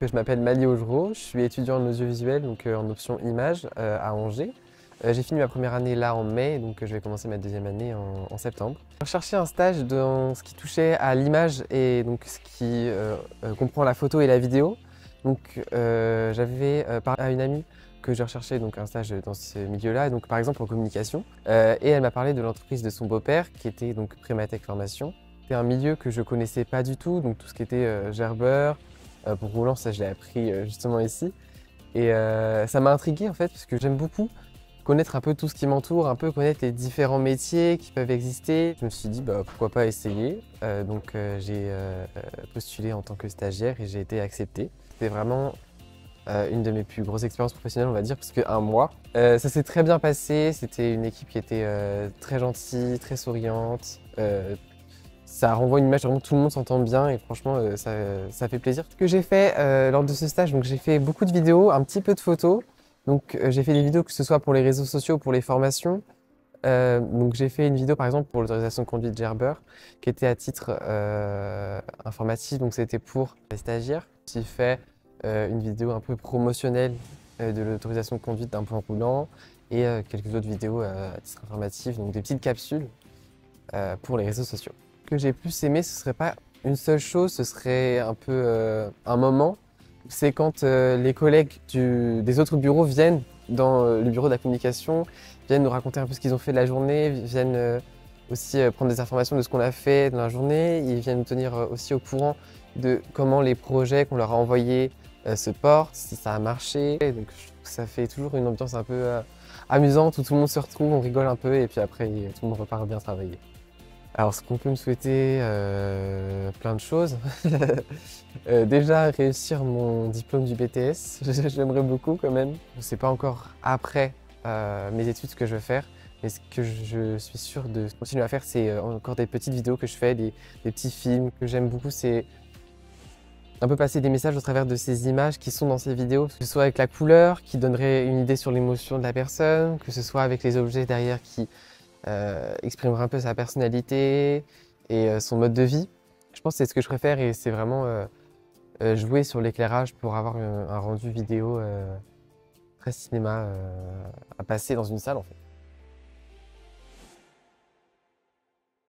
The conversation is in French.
Je m'appelle Mali Augereau, je suis étudiant en audiovisuel, donc en option image à Angers. J'ai fini ma première année là en mai, donc je vais commencer ma deuxième année en septembre. Je recherchais un stage dans ce qui touchait à l'image et donc ce qui comprend la photo et la vidéo. Donc j'avais parlé à une amie que je recherchais donc un stage dans ce milieu-là, donc par exemple en communication. Et elle m'a parlé de l'entreprise de son beau-père qui était donc Prématech Formation. C'était un milieu que je connaissais pas du tout, donc tout ce qui était Gerber. Pour Roland, ça je l'ai appris justement ici. Et ça m'a intrigué en fait, parce que j'aime beaucoup connaître un peu tout ce qui m'entoure, un peu connaître les différents métiers qui peuvent exister. Je me suis dit pourquoi pas essayer. J'ai postulé en tant que stagiaire et j'ai été accepté. C'était vraiment une de mes plus grosses expériences professionnelles, on va dire, parce qu'un mois. Ça s'est très bien passé, c'était une équipe qui était très gentille, très souriante. Ça renvoie une image vraiment tout le monde s'entend bien et franchement ça fait plaisir. Ce que j'ai fait lors de ce stage, donc j'ai fait beaucoup de vidéos, un petit peu de photos. Donc j'ai fait des vidéos que ce soit pour les réseaux sociaux, pour les formations. Donc j'ai fait une vidéo par exemple pour l'autorisation de conduite Gerber qui était à titre informatif, donc c'était pour les stagiaires. J'ai fait une vidéo un peu promotionnelle de l'autorisation de conduite d'un point roulant et quelques autres vidéos à titre informatif, donc des petites capsules pour les réseaux sociaux. Ce que j'ai plus aimé, ce serait pas une seule chose, ce serait un peu un moment. C'est quand les collègues des autres bureaux viennent dans le bureau de la communication, viennent nous raconter un peu ce qu'ils ont fait de la journée, viennent aussi prendre des informations de ce qu'on a fait dans la journée, ils viennent nous tenir aussi au courant de comment les projets qu'on leur a envoyés se portent, si ça a marché. Et donc je trouve que ça fait toujours une ambiance un peu amusante où tout le monde se retrouve, on rigole un peu et puis après tout le monde repart bien travailler. Alors, ce qu'on peut me souhaiter, plein de choses. Déjà, réussir mon diplôme du BTS, j'aimerais beaucoup quand même. Je ne sais pas encore après mes études ce que je veux faire, mais ce que je suis sûr de continuer à faire, c'est encore des petites vidéos que je fais, des petits films que j'aime beaucoup. C'est un peu passer des messages au travers de ces images qui sont dans ces vidéos, que ce soit avec la couleur qui donnerait une idée sur l'émotion de la personne, que ce soit avec les objets derrière qui exprimera un peu sa personnalité et son mode de vie. Je pense que c'est ce que je préfère et c'est vraiment jouer sur l'éclairage pour avoir un rendu vidéo très cinéma à passer dans une salle en fait.